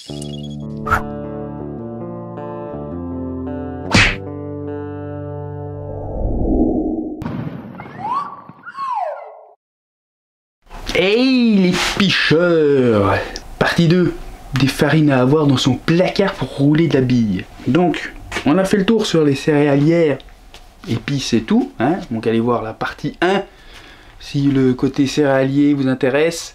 Hey les picheurs! Partie 2, des farines à avoir dans son placard pour rouler de la bille. Donc, on a fait le tour sur les céréalières, épices et tout, hein. Donc allez voir la partie 1, si le côté céréalier vous intéresse,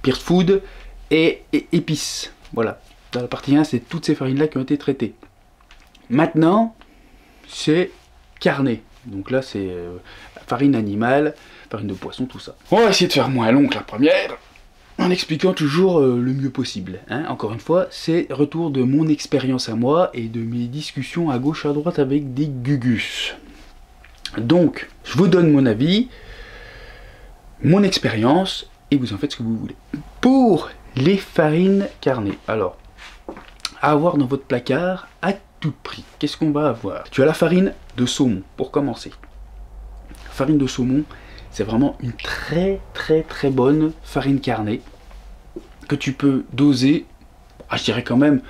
Pearl Food et épices. Voilà, dans la partie 1, c'est toutes ces farines-là qui ont été traitées. Maintenant, c'est carné. Donc là, c'est farine animale, farine de poisson, tout ça. On va essayer de faire moins long que la première, en expliquant toujours le mieux possible. Hein. Encore une fois, c'est retour de mon expérience à moi et de mes discussions à gauche à droite avec des gugus. Donc, je vous donne mon avis, mon expérience, et vous en faites ce que vous voulez. Pour les farines carnées, alors, à avoir dans votre placard à tout prix, qu'est-ce qu'on va avoir? Tu as la farine de saumon, pour commencer. Farine de saumon, c'est vraiment une très bonne farine carnée que tu peux doser, je dirais quand même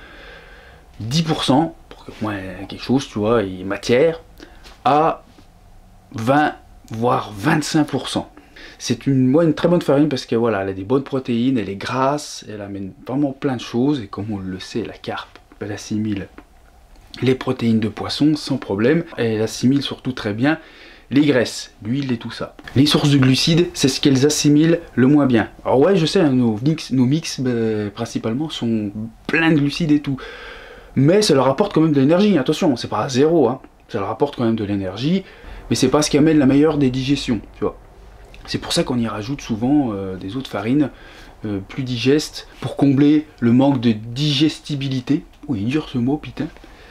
10%, pour que moi quelque chose, tu vois, et matière, à 20 voire 25%. C'est une très bonne farine parce que voilà, elle a des bonnes protéines, elle est grasse, elle amène vraiment plein de choses, et comme on le sait, la carpe, elle assimile les protéines de poisson sans problème, et elle assimile surtout très bien les graisses, l'huile et tout ça. Les sources de glucides, c'est ce qu'elles assimilent le moins bien. Alors ouais, je sais, hein, nos mix principalement sont pleins de glucides et tout, mais ça leur apporte quand même de l'énergie, attention, c'est pas à zéro, hein. Ça leur apporte quand même de l'énergie, mais c'est pas ce qui amène la meilleure des digestions, tu vois. C'est pour ça qu'on y rajoute souvent des autres farines plus digestes, pour combler le manque de digestibilité, oui, dur ce mot, putain,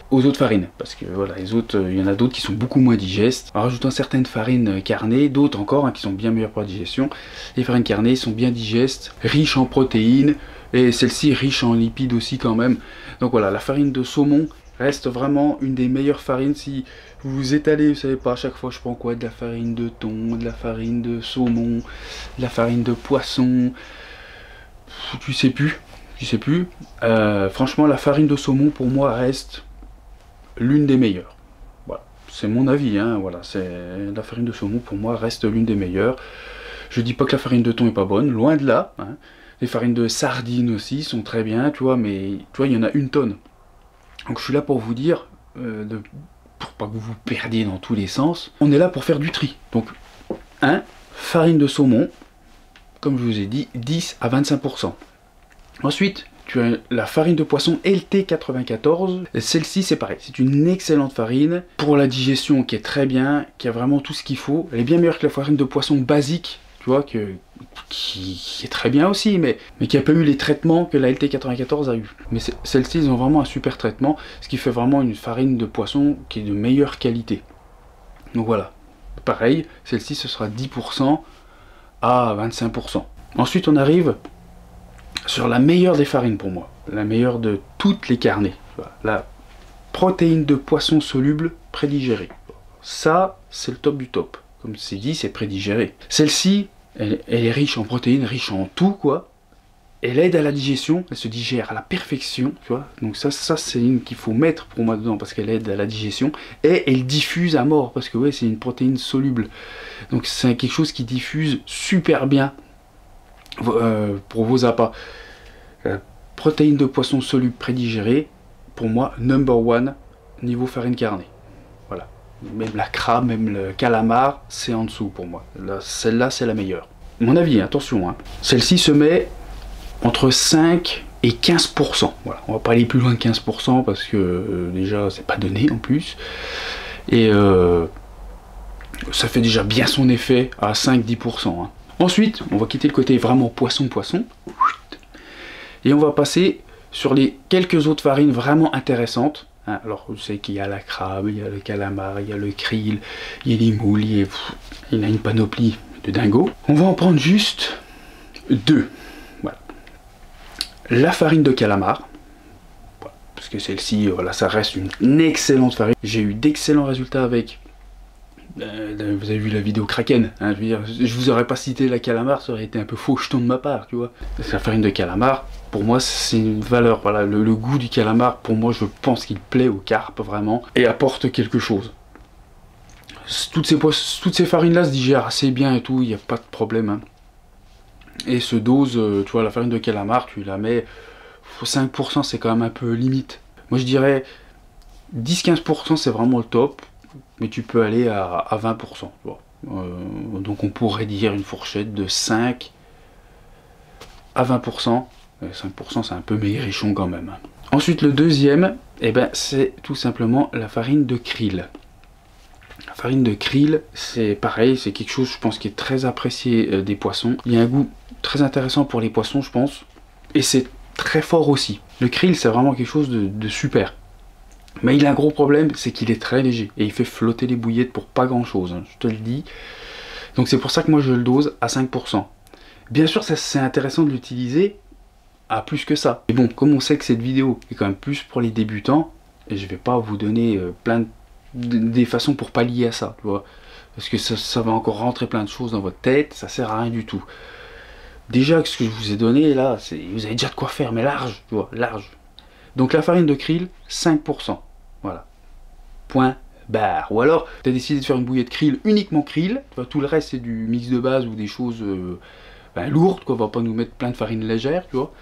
aux autres farines, parce que voilà, les autres, il y en a d'autres qui sont beaucoup moins digestes. En rajoutant certaines farines carnées, d'autres encore hein, qui sont bien meilleures pour la digestion. Les farines carnées sont bien digestes, riches en protéines, et celles-ci riches en lipides aussi quand même. Donc voilà, la farine de saumon reste vraiment une des meilleures farines. Si vous vous étalez, vous savez pas, à chaque fois je prends quoi, de la farine de thon, de la farine de saumon, de la farine de poisson, tu sais plus. Franchement, la farine de saumon pour moi reste l'une des meilleures. Voilà, c'est mon avis, hein, voilà, la farine de saumon pour moi reste l'une des meilleures. Je dis pas que la farine de thon est pas bonne, loin de là, hein. Les farines de sardines aussi sont très bien, tu vois, mais tu vois, il y en a une tonne. Donc je suis là pour vous dire, pour pas que vous vous perdiez dans tous les sens, on est là pour faire du tri. Donc, farine de saumon, comme je vous ai dit, 10 à 25%. Ensuite, tu as la farine de poisson LT94. Celle-ci, c'est pareil, c'est une excellente farine pour la digestion qui est très bien, qui a vraiment tout ce qu'il faut. Elle est bien meilleure que la farine de poisson basique, tu vois, qui est très bien aussi, mais qui n'a pas eu les traitements que la LT94 a eu. Mais celles-ci, ils ont vraiment un super traitement, ce qui fait vraiment une farine de poisson qui est de meilleure qualité. Donc voilà, pareil, celle-ci, ce sera 10% à 25%. Ensuite, on arrive sur la meilleure des farines pour moi, la meilleure de toutes les carnets, la protéine de poisson soluble prédigérée. Ça, c'est le top du top. Comme c'est dit, c'est prédigéré. Celle-ci, elle est riche en protéines, riche en tout, quoi. Elle aide à la digestion, elle se digère à la perfection, tu vois. Donc ça c'est une qu'il faut mettre pour moi dedans, parce qu'elle aide à la digestion. Et elle diffuse à mort, parce que ouais, c'est une protéine soluble. Donc c'est quelque chose qui diffuse super bien pour vos appâts. Protéines de poisson soluble prédigérée, pour moi, number one, niveau farine carnée. Voilà. Même la crabe, même le calamar, c'est en dessous pour moi. Celle-là, c'est la meilleure. Mon avis, attention, hein. Celle-ci se met entre 5 et 15%. Voilà. On va pas aller plus loin de 15% parce que déjà, c'est pas donné en plus. Et ça fait déjà bien son effet à 5-10%. Hein. Ensuite, on va quitter le côté vraiment poisson-poisson. Et on va passer sur les quelques autres farines vraiment intéressantes. Alors, je sais qu'il y a la crabe, il y a le calamar, il y a le krill, il y a les moules, il y a une panoplie de dingo. On va en prendre juste deux. Voilà. La farine de calamar, parce que celle-ci, voilà, ça reste une excellente farine. J'ai eu d'excellents résultats avec Vous avez vu la vidéo Kraken, hein, je veux dire, je vous aurais pas cité la calamar, ça aurait été un peu faucheton de ma part, tu vois. La farine de calamar, pour moi, c'est une valeur, voilà, le goût du calamar, pour moi, je pense qu'il plaît au carpe, vraiment, et apporte quelque chose. Toutes ces farines-là se digèrent assez bien et tout, il n'y a pas de problème, hein. Et ce dose, tu vois, la farine de calamar, tu la mets, 5% c'est quand même un peu limite. Moi, je dirais 10-15% c'est vraiment le top. Mais tu peux aller à 20%. Tu vois. Donc on pourrait dire une fourchette de 5 à 20%. 5% c'est un peu maigrichon quand même. Ensuite le deuxième, eh ben, c'est tout simplement la farine de krill. La farine de krill, c'est pareil, c'est quelque chose je pense qui est très apprécié des poissons. Il y a un goût très intéressant pour les poissons je pense. Et c'est très fort aussi. Le krill c'est vraiment quelque chose de super. Mais il a un gros problème, c'est qu'il est très léger et il fait flotter les bouillettes pour pas grand chose, hein, je te le dis. Donc c'est pour ça que moi je le dose à 5%. Bien sûr, c'est intéressant de l'utiliser à plus que ça. Mais bon, comme on sait que cette vidéo est quand même plus pour les débutants, et je vais pas vous donner plein des façons pour pallier à ça, tu vois. Parce que ça va encore rentrer plein de choses dans votre tête, ça sert à rien du tout. Déjà, ce que je vous ai donné là, vous avez déjà de quoi faire, mais large, tu vois, large. Donc la farine de krill, 5%. Voilà. Point barre. Ou alors, tu as décidé de faire une bouillette krill, uniquement krill. Tu vois, tout le reste, c'est du mix de base ou des choses lourdes, quoi. On va pas nous mettre plein de farine légère, tu vois.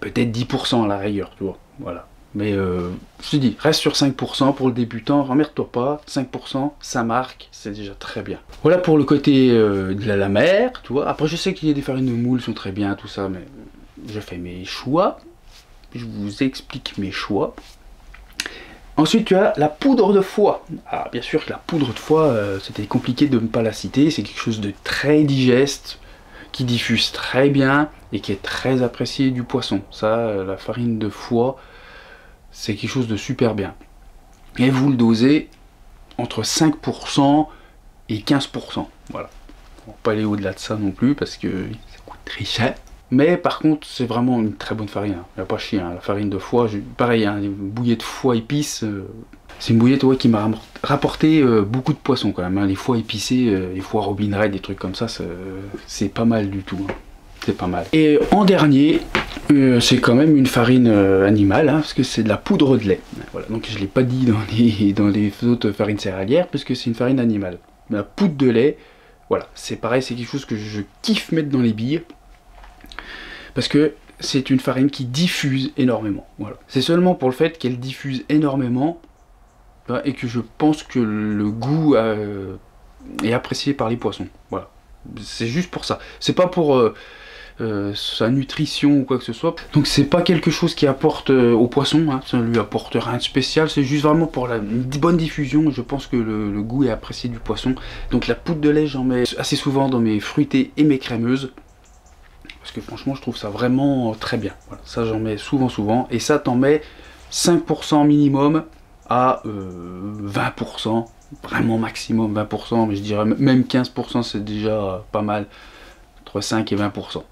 Peut-être 10% à la rigueur, tu vois. Voilà. Mais je te dis, reste sur 5% pour le débutant, remmerde-toi pas. 5%, ça marque, c'est déjà très bien. Voilà pour le côté de la mer, tu vois. Après, je sais qu'il y a des farines de moule, sont très bien, tout ça, mais je fais mes choix. Je vous explique mes choix. Ensuite, tu as la poudre de foie. Ah, bien sûr que la poudre de foie, c'était compliqué de ne pas la citer. C'est quelque chose de très digeste, qui diffuse très bien et qui est très apprécié du poisson. Ça, la farine de foie, c'est quelque chose de super bien. Et vous le dosez entre 5% et 15%. Voilà. On va pas aller au-delà de ça non plus parce que ça coûte très cher. Mais par contre, c'est vraiment une très bonne farine. Il n'y a pas chier, hein. La farine de foie, pareil, hein, une bouillette de foie épice. C'est une bouillette qui m'a rapporté beaucoup de poissons quand même. Hein. Les foies épicés, les foies Robin Red, des trucs comme ça, c'est pas mal du tout. Hein. C'est pas mal. Et en dernier, c'est quand même une farine animale, hein, parce que c'est de la poudre de lait. Voilà. Donc je ne l'ai pas dit dans les autres farines céréalières, parce que c'est une farine animale. La poudre de lait, voilà, c'est pareil, c'est quelque chose que je kiffe mettre dans les billes. Parce que c'est une farine qui diffuse énormément. Voilà. C'est seulement pour le fait qu'elle diffuse énormément et que je pense que le goût est apprécié par les poissons. Voilà. C'est juste pour ça. C'est pas pour sa nutrition ou quoi que ce soit. Donc c'est pas quelque chose qui apporte au poisson. Hein. Ça ne lui apporte rien de spécial. C'est juste vraiment pour une bonne diffusion. Je pense que le goût est apprécié du poisson. Donc la poudre de lait, j'en mets assez souvent dans mes fruités et mes crémeuses. Parce que franchement, je trouve ça vraiment très bien. Voilà, ça, j'en mets souvent. Et ça, t'en mets 5% minimum à 20%. Vraiment maximum 20%. Mais je dirais même 15%, c'est déjà pas mal. Entre 5 et 20%.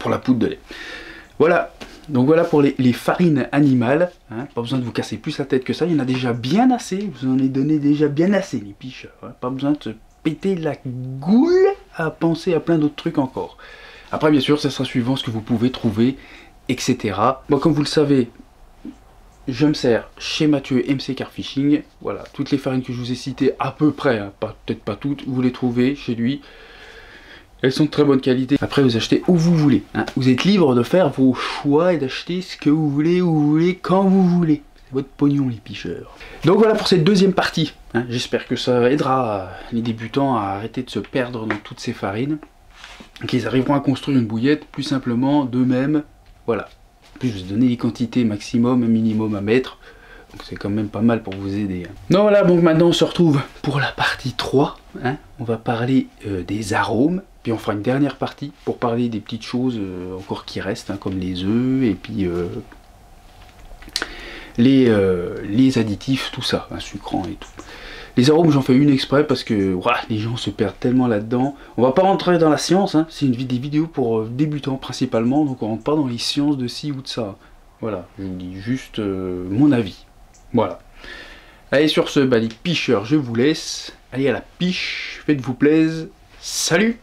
Pour la poudre de lait. Voilà. Donc voilà pour les farines animales. Hein. Pas besoin de vous casser plus la tête que ça. Il y en a déjà bien assez. Je vous en ai donné déjà bien assez, les picheurs. Hein. Pas besoin de se péter la goule à penser à plein d'autres trucs encore. Après, bien sûr, ça sera suivant ce que vous pouvez trouver, etc. Moi, comme vous le savez, je me sers chez Mathieu MC Carp Fishing. Voilà, toutes les farines que je vous ai citées, à peu près, hein, peut-être pas toutes, vous les trouvez chez lui. Elles sont de très bonne qualité. Après, vous achetez où vous voulez. Hein. Vous êtes libre de faire vos choix et d'acheter ce que vous voulez, où vous voulez, quand vous voulez. C'est votre pognon, les picheurs. Donc voilà pour cette deuxième partie. Hein. J'espère que ça aidera les débutants à arrêter de se perdre dans toutes ces farines. Qu'ils arriveront à construire une bouillette plus simplement d'eux-mêmes. Voilà. En plus, je vous ai donné les quantités maximum et minimum à mettre. Donc c'est quand même pas mal pour vous aider. Hein. Donc voilà, donc maintenant on se retrouve pour la partie 3. Hein. On va parler des arômes. Puis on fera une dernière partie pour parler des petites choses encore qui restent, hein, comme les œufs et puis les additifs, tout ça, hein, sucrant et tout. Les arômes, j'en fais une exprès parce que voilà, les gens se perdent tellement là-dedans. On va pas rentrer dans la science, hein. C'est des vidéos pour débutants principalement, donc on rentre pas dans les sciences de ci ou de ça. Voilà, je vous dis juste mon avis. Voilà. Allez, sur ce, bah les picheurs, je vous laisse. Allez à la piche, faites-vous plaisir. Salut!